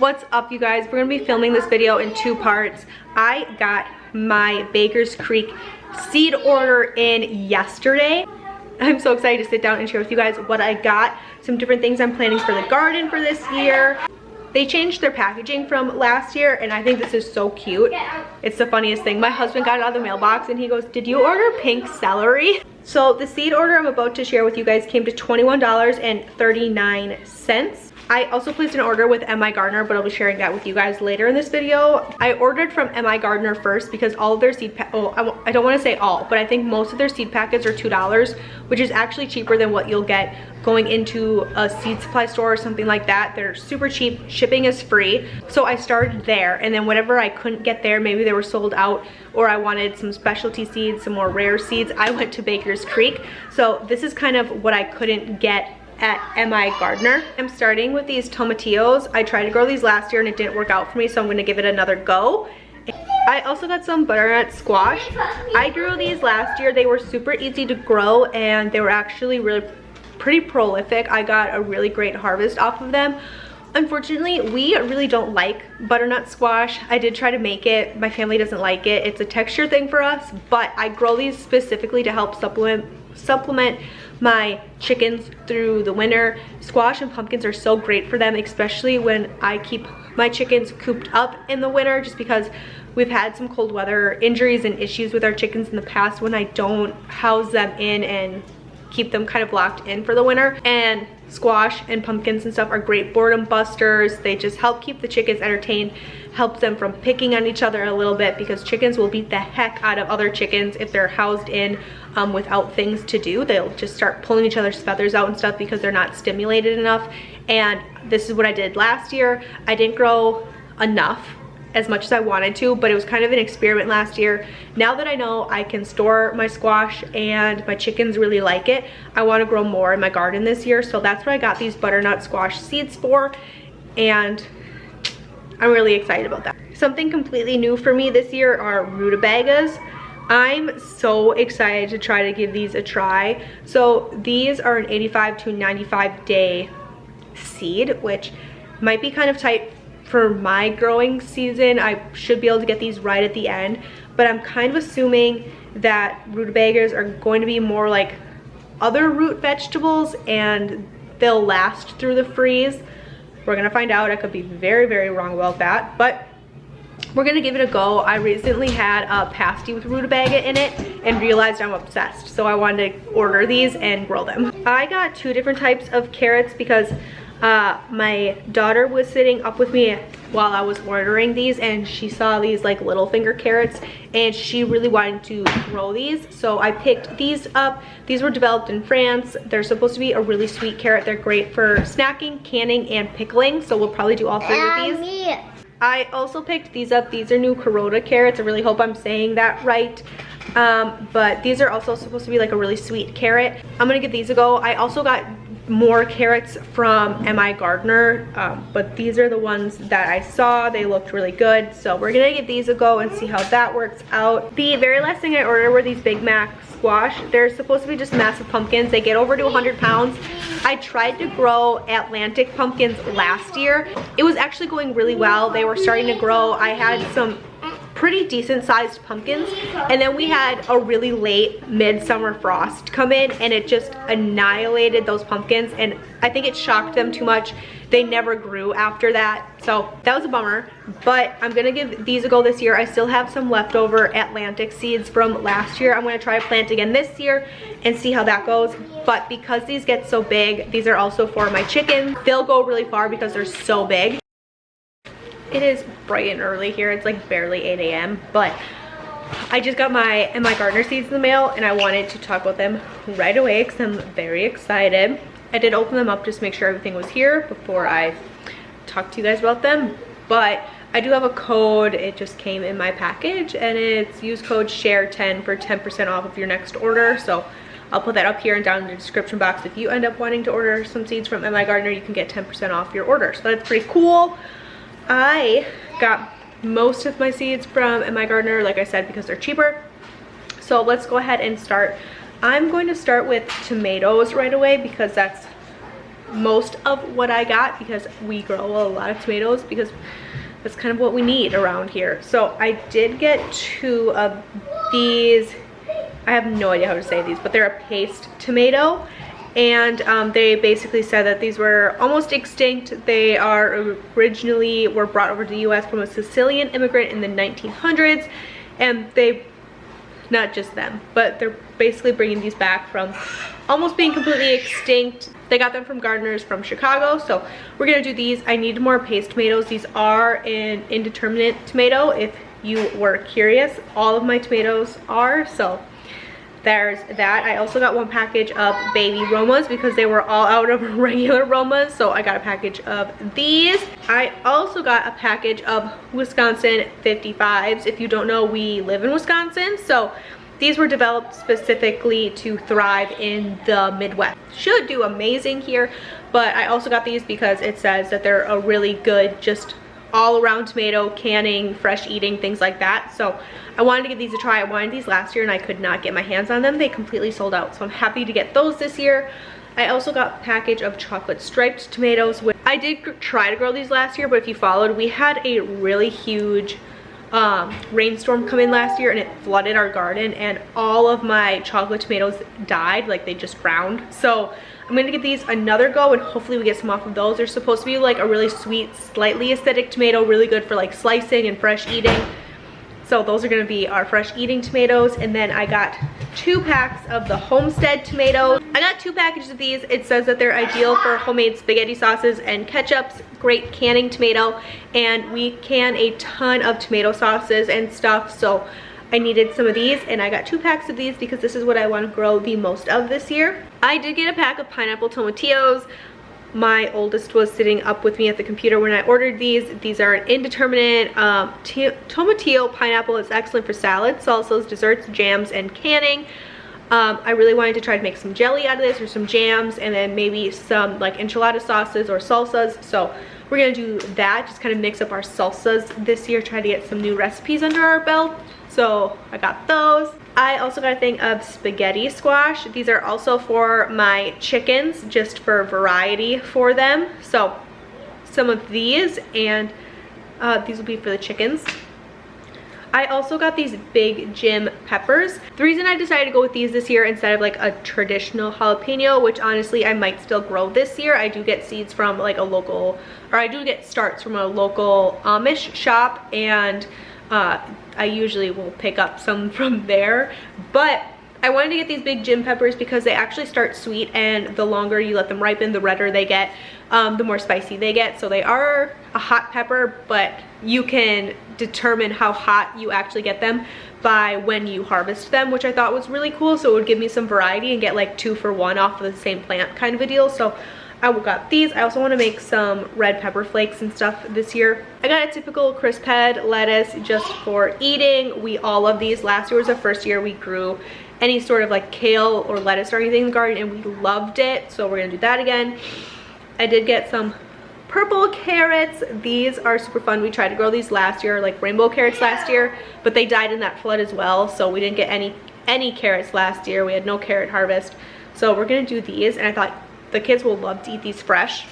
What's up, you guys? We're gonna be filming this video in two parts. I got my Baker's Creek seed order in yesterday. I'm so excited to sit down and share with you guys what I got, some different things I'm planning for the garden for this year. They changed their packaging from last year and I think this is so cute. It's the funniest thing. My husband got it out of the mailbox and he goes, "Did you order pink celery?" So the seed order I'm about to share with you guys came to $21.39. I also placed an order with Migardener, but I'll be sharing that with you guys later in this video. I ordered from Migardener first because all of their seed I don't want to say all, but I think most of their seed packets are $2, which is actually cheaper than what you'll get going into a seed supply store or something like that. They're super cheap, shipping is free. So I started there, and then whatever I couldn't get there, maybe they were sold out or I wanted some specialty seeds, some more rare seeds, I went to Baker's Creek. So this is kind of what I couldn't get at Migardener. I'm starting with these tomatillos. I tried to grow these last year and it didn't work out for me, so I'm gonna give it another go. I also got some butternut squash. I grew these last year. They were super easy to grow and they were actually really pretty prolific. I got a really great harvest off of them. Unfortunately, we really don't like butternut squash. I did try to make it. My family doesn't like it. It's a texture thing for us, but I grow these specifically to help supplement my chickens through the winter. Squash and pumpkins are so great for them, especially when I keep my chickens cooped up in the winter, just because we've had some cold weather injuries and issues with our chickens in the past when I don't house them in and keep them kind of locked in for the winter. And squash and pumpkins and stuff are great boredom busters. They just help keep the chickens entertained, helps them from picking on each other a little bit, because chickens will beat the heck out of other chickens if they're housed in without things to do. They'll just start pulling each other's feathers out and stuff because they're not stimulated enough. And this is what I did last year. I didn't grow enough, as much as I wanted to, but it was kind of an experiment last year. Now that I know I can store my squash and my chickens really like it, I want to grow more in my garden this year. So that's what I got these butternut squash seeds for, and I'm really excited about that. Something completely new for me this year are rutabagas. I'm so excited to try to give these a try. So these are an 85 to 95 day seed, which might be kind of tight for my growing season. I should be able to get these right at the end, but I'm kind of assuming that rutabagas are going to be more like other root vegetables and they'll last through the freeze. We're gonna find out. I could be very, very wrong about that, but we're gonna give it a go. I recently had a pasty with rutabaga in it and realized I'm obsessed, so I wanted to order these and grow them. I got two different types of carrots because my daughter was sitting up with me while I was ordering these, and she saw these like little finger carrots and she really wanted to grow these, so I picked these up. These were developed in France. They're supposed to be a really sweet carrot. They're great for snacking, canning, and pickling, so we'll probably do all three with these. I also picked these up. These are new Carota carrots. I really hope I'm saying that right. But these are also supposed to be like a really sweet carrot. I'm gonna give these a go. I also got more carrots from Migardener, but these are the ones that I saw. They looked really good, so we're gonna give these a go and see how that works out. The very last thing I ordered were these Big Mac squash. They're supposed to be just massive pumpkins. They get over to 100 pounds. I tried to grow Atlantic pumpkins last year. It was actually going really well. They were starting to grow. I had some pretty decent sized pumpkins, and then we had a really late midsummer frost come in and it just annihilated those pumpkins, and I think it shocked them too much. They never grew after that, so that was a bummer, but I'm gonna give these a go this year. I still have some leftover Atlantic seeds from last year. I'm gonna try to plant again this year and see how that goes, but because these get so big, these are also for my chickens. They'll go really far because they're so big. It is bright and early here. It's like barely 8 a.m. but I just got my Migardener seeds in the mail and I wanted to talk about them right away because I'm very excited. I did open them up just to make sure everything was here before I talk to you guys about them, but I do have a code. It just came in my package and it's use code SHARE10 for 10% off of your next order. So I'll put that up here and down in the description box. If you end up wanting to order some seeds from Migardener, you can get 10% off your order. So that's pretty cool. I got most of my seeds from Migardener, like I said, because they're cheaper. So let's go ahead and start. I'm going to start with tomatoes right away because that's most of what I got because we grow a lot of tomatoes because that's kind of what we need around here. So I did get 2 of these. I have no idea how to say these, but they're a paste tomato. And they basically said that these were almost extinct. They were brought over to the US from a Sicilian immigrant in the 1900s. And not just them, but they're basically bringing these back from almost being completely extinct. They got them from gardeners from Chicago, so we're gonna do these. I need more paste tomatoes. These are an indeterminate tomato, if you were curious. All of my tomatoes are, so there's that. I also got 1 package of baby Romas because they were all out of regular Romas, so I got a package of these. I also got a package of Wisconsin 55s. If you don't know, we live in Wisconsin, so these were developed specifically to thrive in the Midwest. Should do amazing here, but I also got these because it says that they're a really good, just all around tomato, canning, fresh eating, things like that. So I wanted to give these a try. I wanted these last year and I could not get my hands on them. They completely sold out, so I'm happy to get those this year. I also got a package of chocolate striped tomatoes. I did try to grow these last year, but if you followed, we had a really huge rainstorm come in last year and it flooded our garden and all of my chocolate tomatoes died, like they just drowned. So I'm gonna give these another go and hopefully we get some off of those. They're supposed to be like a really sweet, slightly acidic tomato, really good for like slicing and fresh eating. So those are gonna be our fresh eating tomatoes. And then I got 2 packs of the Homestead tomatoes. I got 2 packages of these. It says that they're ideal for homemade spaghetti sauces and ketchups, great canning tomato, and we can a ton of tomato sauces and stuff, so I needed some of these and I got 2 packs of these because this is what I want to grow the most of this year. I did get a pack of pineapple tomatillos. My oldest was sitting up with me at the computer when I ordered these. These are an indeterminate tomatillo pineapple. It's excellent for salads, salsas, desserts, jams, and canning. I really wanted to try to make some jelly out of this or some jams and then maybe some like enchilada sauces or salsas. So we're gonna do that, just kind of mix up our salsas this year, try to get some new recipes under our belt. So I got those. I also got a thing of spaghetti squash. These are also for my chickens, just for variety for them. So some of these, and these will be for the chickens. I also got these big Jim peppers. The reason I decided to go with these this year instead of like a traditional jalapeno, which honestly I might still grow this year. I do get seeds from like a local, or I do get starts from a local Amish shop, and I usually will pick up some from there. But I wanted to get these big Jim peppers because they actually start sweet, and the longer you let them ripen, the redder they get, the more spicy they get. So they are a hot pepper, but you can determine how hot you actually get them by when you harvest them, which I thought was really cool. So it would give me some variety and get like 2 for 1 off of the same plant kind of a deal. So I got these. I also want to make some red pepper flakes and stuff this year. I got a typical crisp head lettuce just for eating. We all love these. Last year was the first year we grew any sort of like kale or lettuce or anything in the garden, and we loved it. So we're gonna do that again. I did get some purple carrots. These are super fun. We tried to grow these last year, like rainbow carrots last year, but they died in that flood as well. So we didn't get any carrots last year. We had no carrot harvest. So we're gonna do these, and I thought the kids will love to eat these fresh.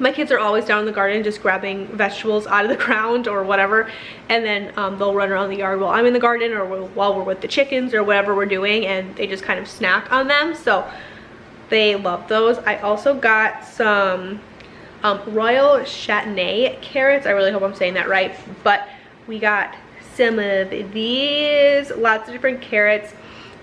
My kids are always down in the garden just grabbing vegetables out of the ground or whatever, and then they'll run around the yard while I'm in the garden or while we're with the chickens or whatever we're doing, and they just kind of snack on them. So they love those. I also got some Royal Châtenay carrots. I really hope I'm saying that right, but we got some of these, lots of different carrots.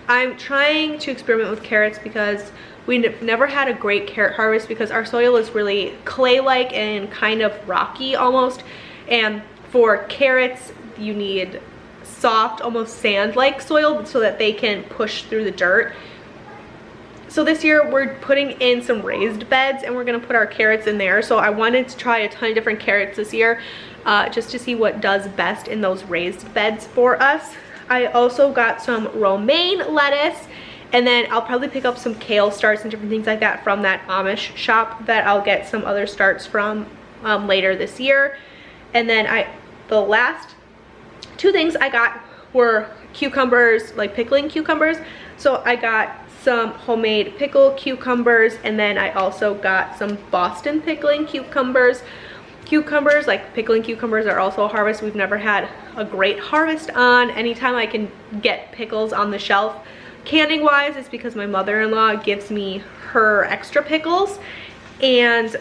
I'm trying to experiment with carrots because we've never had a great carrot harvest because our soil is really clay-like and kind of rocky almost, and for carrots you need soft, almost sand-like soil so that they can push through the dirt. So this year we're putting in some raised beds and we're gonna put our carrots in there. So I wanted to try a ton of different carrots this year just to see what does best in those raised beds for us. I also got some romaine lettuce, and then I'll probably pick up some kale starts and different things like that from that Amish shop that I'll get some other starts from later this year. And then the last 2 things I got were cucumbers, like pickling cucumbers. So I got some homemade pickle cucumbers, and then I also got some Boston pickling cucumbers. Cucumbers, like pickling cucumbers, are also a harvest we've never had a great harvest on. Anytime I can get pickles on the shelf canning wise, it's because my mother-in-law gives me her extra pickles, and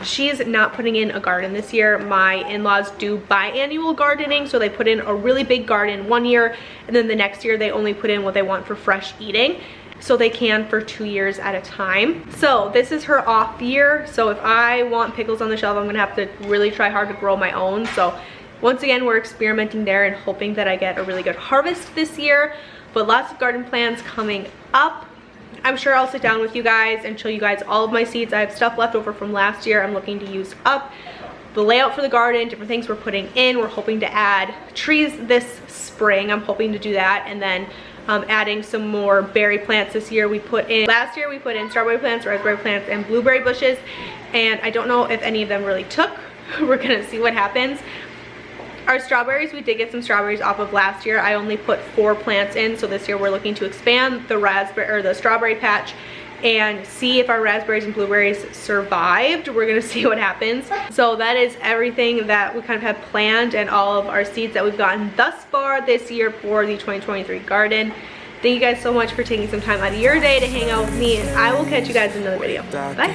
she's not putting in a garden this year. My in-laws do biannual gardening, so they put in a really big garden one year, and then the next year they only put in what they want for fresh eating, so they can for 2 years at a time. So this is her off year, so if I want pickles on the shelf, I'm gonna have to really try hard to grow my own. So once again, we're experimenting there and hoping that I get a really good harvest this year, but lots of garden plans coming up. I'm sure I'll sit down with you guys and show you guys all of my seeds. I have stuff left over from last year I'm looking to use up. The layout for the garden, different things we're putting in. We're hoping to add trees this spring. I'm hoping to do that, and then adding some more berry plants this year. Last year we put in strawberry plants, raspberry plants, and blueberry bushes, and I don't know if any of them really took. We're gonna see what happens. Our strawberries, we did get some strawberries off of last year. I only put 4 plants in, so this year we're looking to expand the strawberry patch and see if our raspberries and blueberries survived. We're gonna see what happens. So that is everything that we kind of have planned, and all of our seeds that we've gotten thus far this year for the 2023 garden. Thank you guys so much for taking some time out of your day to hang out with me, and I will catch you guys in another video. Bye.